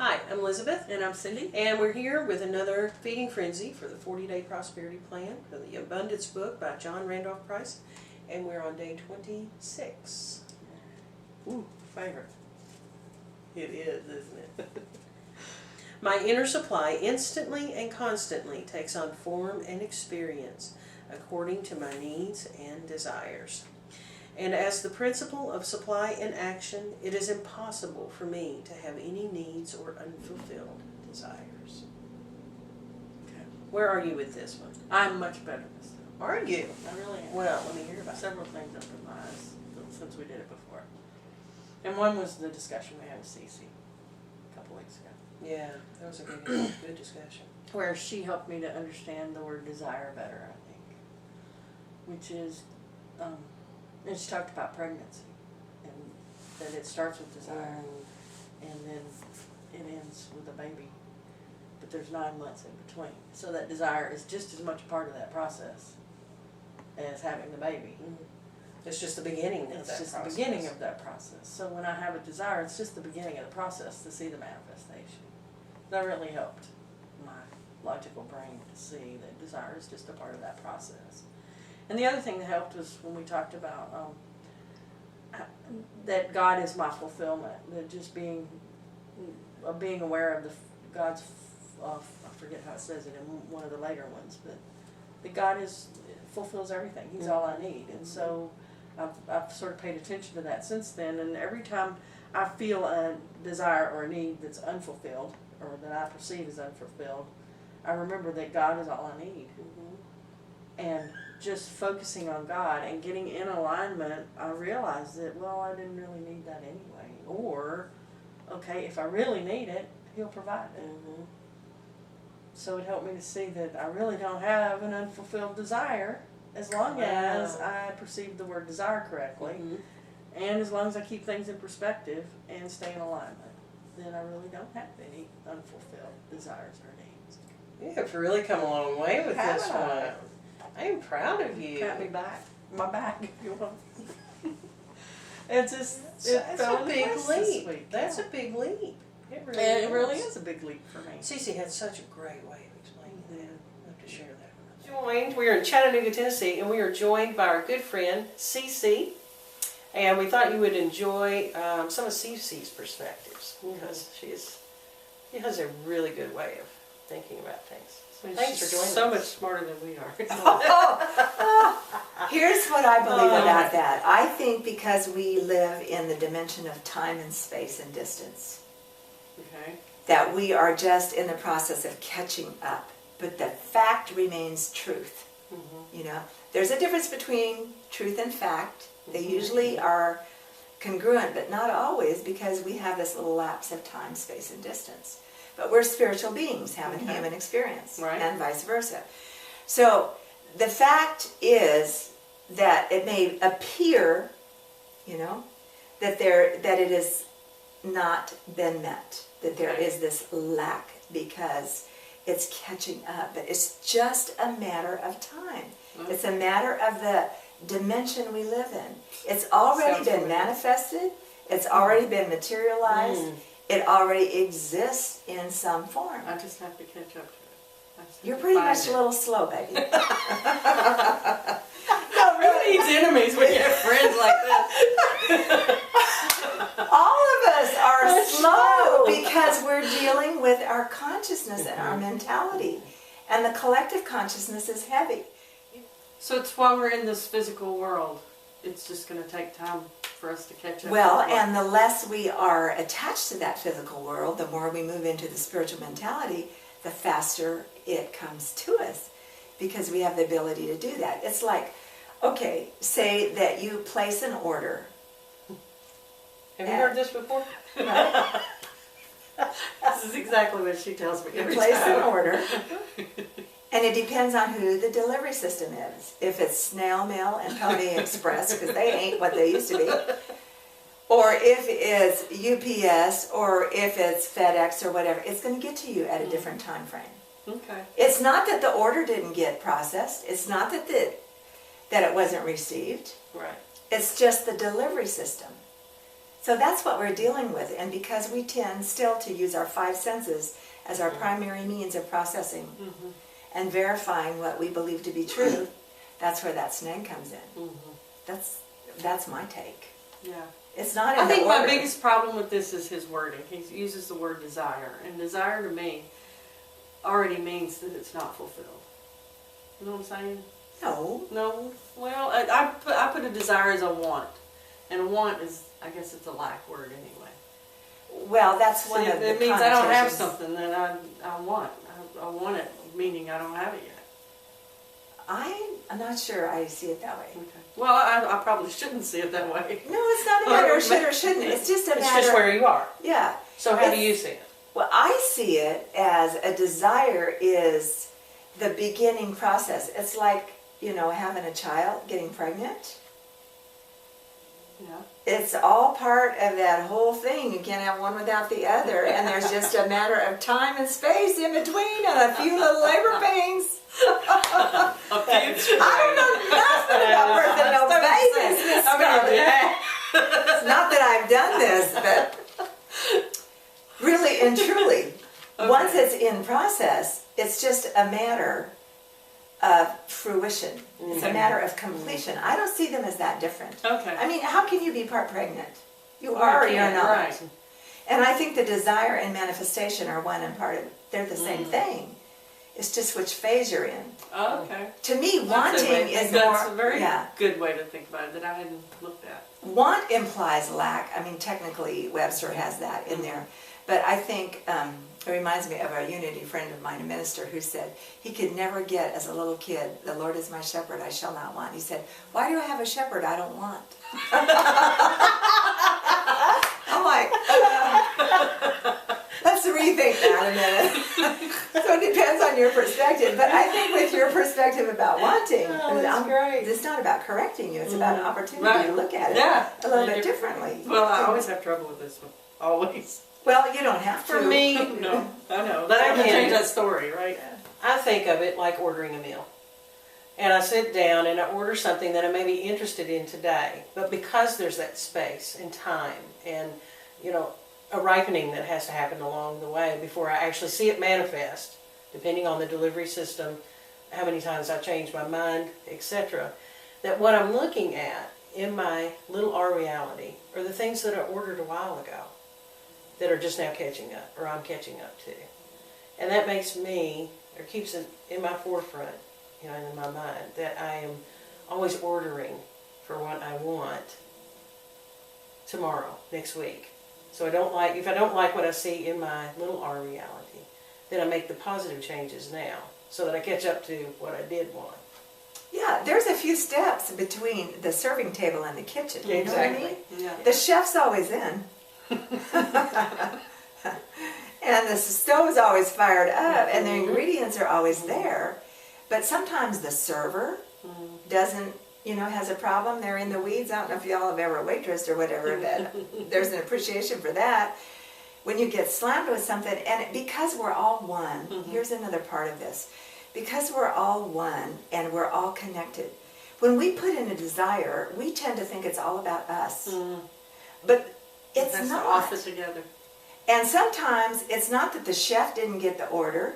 Hi, I'm Elizabeth, And I'm Cindy. and we're here with another Feeding Frenzy for the 40-Day Prosperity Plan for the Abundance Book by John Randolph Price, and we're on day 26. Ooh, favorite. It is, isn't it? My inner supply instantly and constantly takes on form and experience according to my needs and desires. And as the principle of supply in action, it is impossible for me to have any needs or unfulfilled desires. Okay. Where are you with this one? I'm much better this time. Are you? I really am. Well, let me hear about it. Several things opened my eyes since we did it before. And one was the discussion we had with Cece a couple weeks ago, Yeah, that was a good discussion. where she helped me to understand the word desire better, I think. Which is, and she talked about pregnancy, and that it starts with desire, and then it ends with a baby. But there's 9 months in between. So that desire is just as much part of that process as having the baby. It's just the beginning of that It's process. just the beginning of that process. So when I have a desire, it's just the beginning of the process to see the manifestation. That really helped my logical brain to see that desire is just a part of that process. And the other thing that helped was when we talked about that God is my fulfillment. That just being aware of God's. I forget how it says it in one of the later ones, but that God fulfills everything. He's all I need, and so I've sort of paid attention to that since then. And every time I feel a desire or a need that's unfulfilled, or that I perceive as unfulfilled, I remember that God is all I need. And just focusing on God and getting in alignment, I realized that, well, I didn't really need that anyway. Or, okay, if I really need it, He'll provide it. So it helped me to see that I really don't have an unfulfilled desire as long as I perceive the word desire correctly, and as long as I keep things in perspective and stay in alignment, then I really don't have any unfulfilled desires or needs. You have really come a long way with this Have I? one. I am proud of you. Pat me back, my back, if you want. It's just That's fell a into big place this leap. week. That's Yeah. a big leap. It really is a big leap for me. Cece had such a great way of explaining that. I'll have to share that. We are in Chattanooga, Tennessee, and we are joined by our good friend, Cece. And we thought you would enjoy some of Cece's perspectives, because she has a really good way of thinking about things. Thanks for joining us. So much smarter than we are. Here's what I believe about that. I think because we live in the dimension of time and space and distance, Okay. that we are just in the process of catching up. But the fact remains truth. You know, there's a difference between truth and fact. They usually are congruent, but not always, because we have this little lapse of time, space, and distance. But we're spiritual beings having human experience, Right. and vice versa. So the fact is that it may appear, you know, that it has not been met, that there is this lack because it's catching up. But it's just a matter of time. It's a matter of the dimension we live in. It's already been manifested. It's already been materialized. It already exists in some form. I just have to catch up to it. You're pretty much a little slow, baby. No, who needs enemies when you have friends like this? All of us are slow because we're dealing with our consciousness and our mentality. And the collective consciousness is heavy. So it's while we're in this physical world, it's just going to take time for us to catch up. Well, and the less we are attached to that physical world, the more we move into the spiritual mentality, the faster it comes to us, because we have the ability to do that. It's like, okay, say that you place an order. Have you heard this before? Right? This is exactly what she tells me You every place time. an order, and it depends on who the delivery system is. If it's snail mail and Pony Express, because they ain't what they used to be, or if it's UPS, or if it's FedEx or whatever, it's going to get to you at a different time frame. Okay. It's not that the order didn't get processed. It's not that it wasn't received. Right. It's just the delivery system. So that's what we're dealing with. And because we tend still to use our five senses as our primary means of processing and verifying what we believe to be true, that's where that snag comes in. That's my take. Yeah. It's not in I the think order. my biggest problem with this is his wording. He uses the word desire, and desire to me already means that it's not fulfilled. You know what I'm saying? No. No. Well, I put a desire as a want, and a want is, I guess, it's a lack word anyway. Well, that's one See, of the it means I don't have connotations. something that I want. I want it, meaning I don't have it yet. I'm not sure I see it that way. Okay. Well, I probably shouldn't see it that way. No, it's not a matter of should or shouldn't. It's just a It's matter. just where you are. Yeah. So how do you see it? Well, I see it as a desire is the beginning process. It's like, having a child, getting pregnant. Yeah. It's all part of that whole thing. You can't have one without the other. And there's just a matter of time and space in between and a few little labor pains. I don't know nothing about birthing no babies, Miss Scarlett. It's not that I've done this, but really and truly, once it's in process, it's just a matter of fruition. It's a matter of completion. I don't see them as that different. Okay. I mean, how can you be part pregnant? You Well, are or you you're can't, not. right. And I think the desire and manifestation are one and part of, they're the same thing. It's just which phase you're in. Oh, okay. To me, That's wanting is that's more, a very yeah. good way to think about it that I hadn't looked at. Want implies lack. I mean, technically, Webster has that in there. But I think it reminds me of a Unity friend of mine, a minister, who said he could never get, as a little kid, the Lord is my shepherd, I shall not want. He said, why do I have a shepherd I don't want? I'm like, let's rethink that a minute. So it depends on your perspective. But I think with your perspective about wanting, Oh, that's great. it's not about correcting you, it's about an opportunity Right. to look at it Yeah. a little bit differently. Well, I always have trouble with this one. Always. Well, you don't have to. For me, No, I know. But I I can can. change that story, right? I think of it like ordering a meal. And I sit down and I order something that I may be interested in today. But because there's that space and time and, a ripening that has to happen along the way before I actually see it manifest, depending on the delivery system, how many times I change my mind, etc., that what I'm looking at in my little R reality are the things that I ordered a while ago that are just now catching up, or I'm catching up to. And that makes me, or keeps it in my forefront, in my mind, that I am always ordering for what I want tomorrow, next week. So if I don't like what I see in my little R reality, then I make the positive changes now, so that I catch up to what I did want. Yeah, there's a few steps between the serving table and the kitchen. You know what I mean? Yeah. The chef's always in. And the stove's always fired up and the ingredients are always there. But sometimes the server doesn't, has a problem. They're in the weeds. I don't know if y'all have ever waitressed or whatever, but there's an appreciation for that. When you get slammed with something, and because we're all one, here's another part of this. Because we're all one and we're all connected, when we put in a desire, we tend to think it's all about us. But it's That's not. to off it together. And sometimes it's not that the chef didn't get the order.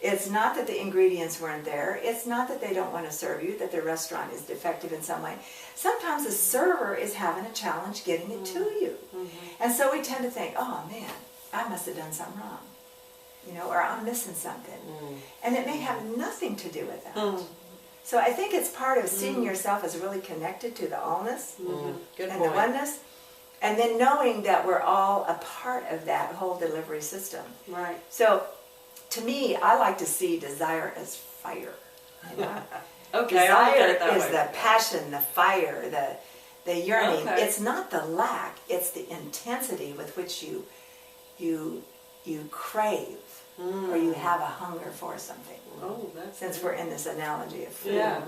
It's not that the ingredients weren't there. It's not that they don't want to serve you, that the restaurant is defective in some way. Sometimes the server is having a challenge getting it to you. And so we tend to think, oh man, I must have done something wrong. Or I'm missing something. And it may have nothing to do with that. So I think it's part of seeing yourself as really connected to the allness Good and point. the oneness. And then knowing that we're all a part of that whole delivery system. Right. So, to me, I like to see desire as fire. Okay, I'll look at Desire it that is way. the passion, the fire, the yearning. Okay. It's not the lack; it's the intensity with which you crave or you have a hunger for something. Oh, that's Since we're in this analogy of food, Yeah.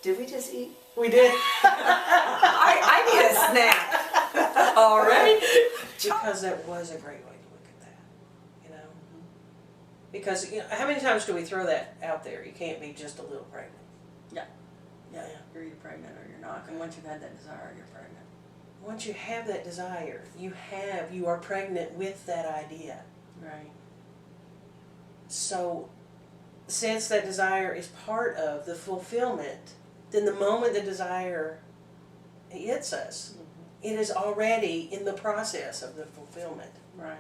did we just eat? We did. I need a snack. already. Because that was a great way to look at that, Because how many times do we throw that out there? You can't be just a little pregnant. Yeah, you're either pregnant or you're not. And once you've had that desire, you're pregnant. once you have that desire, you are pregnant with that idea. Right. So, since that desire is part of the fulfillment, then the moment the desire hits us, it is already in the process of the fulfillment. Right.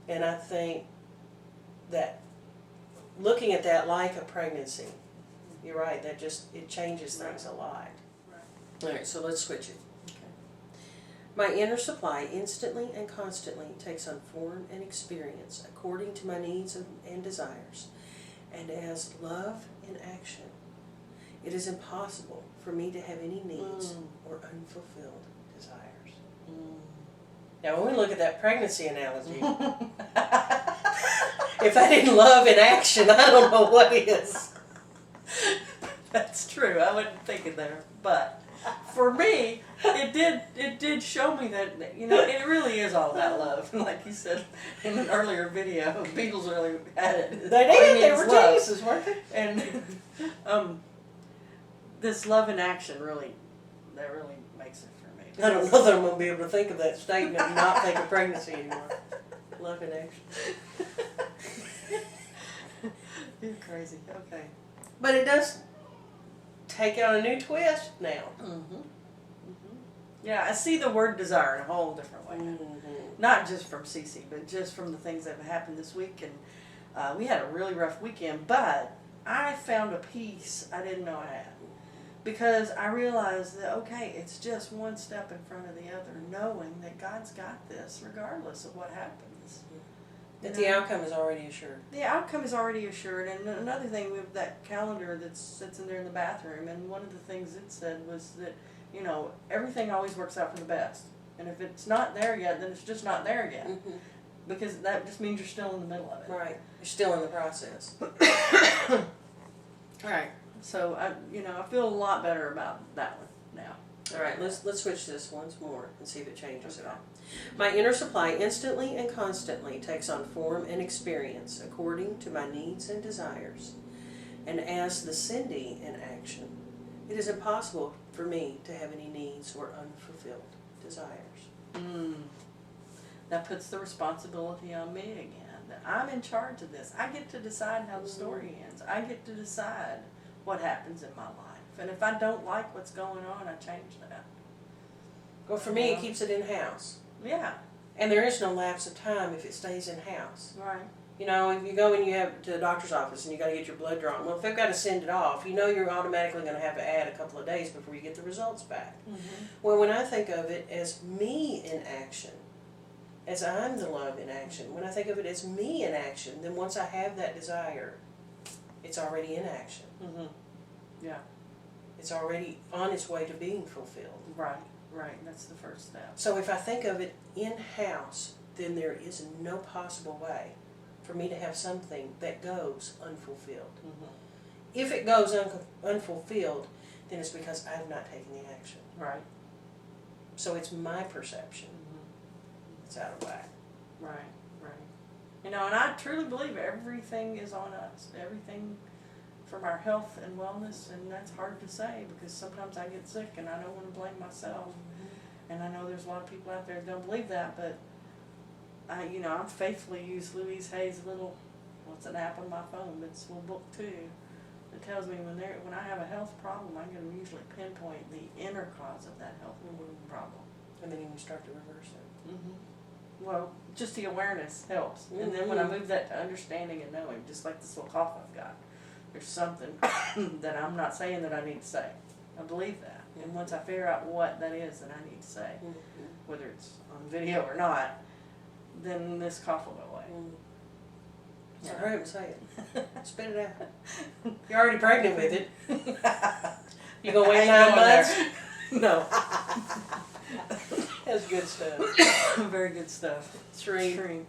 And I think that looking at that like a pregnancy, you're right, that just, it changes things a lot. Right. All right, so let's switch it. Okay. My inner supply instantly and constantly takes on form and experience according to my needs and desires. And as love in action, it is impossible for me to have any needs or unfulfilled desires. Now, when we look at that pregnancy analogy, if I didn't love in action, I don't know what is. That's true. I wouldn't think it there, but for me, it did show me that it really is all about love. Like you said in an earlier video, the Beatles really had it. They All you did. need They is were love. geniuses, weren't they? And this love in action really makes it for me. I don't know that I'm going to be able to think of that statement and not think of pregnancy anymore. Love in action. You're crazy. Okay. But it does take on a new twist now. Yeah, I see the word desire in a whole different way. Mm-hmm. Not just from Cece, but just from the things that have happened this week. And we had a really rough weekend, but I found a peace I didn't know I had. Because I realized that, okay, it's just one step in front of the other, knowing that God's got this regardless of what happens. That the outcome is already assured. The outcome is already assured. And another thing, we have that calendar that sits in there in the bathroom, and one of the things it said was that, everything always works out for the best. And if it's not there yet, then it's just not there yet. Mm-hmm. Because that just means you're still in the middle of it. Right. You're still in the process. Right. So I feel a lot better about that one now. All right, let's switch this once more and see if it changes at all. My inner supply instantly and constantly takes on form and experience according to my needs and desires. And as the Cindy in action, it is impossible for me to have any needs or unfulfilled desires. That puts the responsibility on me again. That I'm in charge of this. I get to decide how the story ends. I get to decide what happens in my life. And if I don't like what's going on, I change that. Well, for me, it keeps it in-house. Yeah. And there is no lapse of time if it stays in-house. Right. If you go and you have to the doctor's office and you got to get your blood drawn, well, if they've got to send it off, you're automatically going to have to add a couple of days before you get the results back. Mm-hmm. Well, when I think of it as me in action, as I'm the love in action, when I think of it as me in action, then once I have that desire, it's already in action. Mm-hmm. Yeah. It's already on its way to being fulfilled. Right. Right. That's the first step. So if I think of it in-house, then there is no possible way for me to have something that goes unfulfilled. Mm-hmm. If it goes unfulfilled, then it's because I have not taken the action. Right. So it's my perception that's out of whack. Right. Right. And I truly believe everything is on us. Everything from our health and wellness, and that's hard to say because sometimes I get sick and I don't want to blame myself. And I know there's a lot of people out there that don't believe that, but I faithfully use Louise Hay's little, what's an app on my phone, but it's a little book too. It tells me when I have a health problem, I can usually pinpoint the inner cause of that health problem. And then you can start to reverse it. Mm-hmm. Well, just the awareness helps. And then when I move that to understanding and knowing, just like this little cough I've got, there's something that I'm not saying that I need to say. I believe that. And once I figure out what that is that I need to say, whether it's on video or not, then this cough will go away. So hurry up and say it. Spit it out. You're already pregnant with it. You gonna wait 9 months? No. That's good stuff. Very good stuff. Three.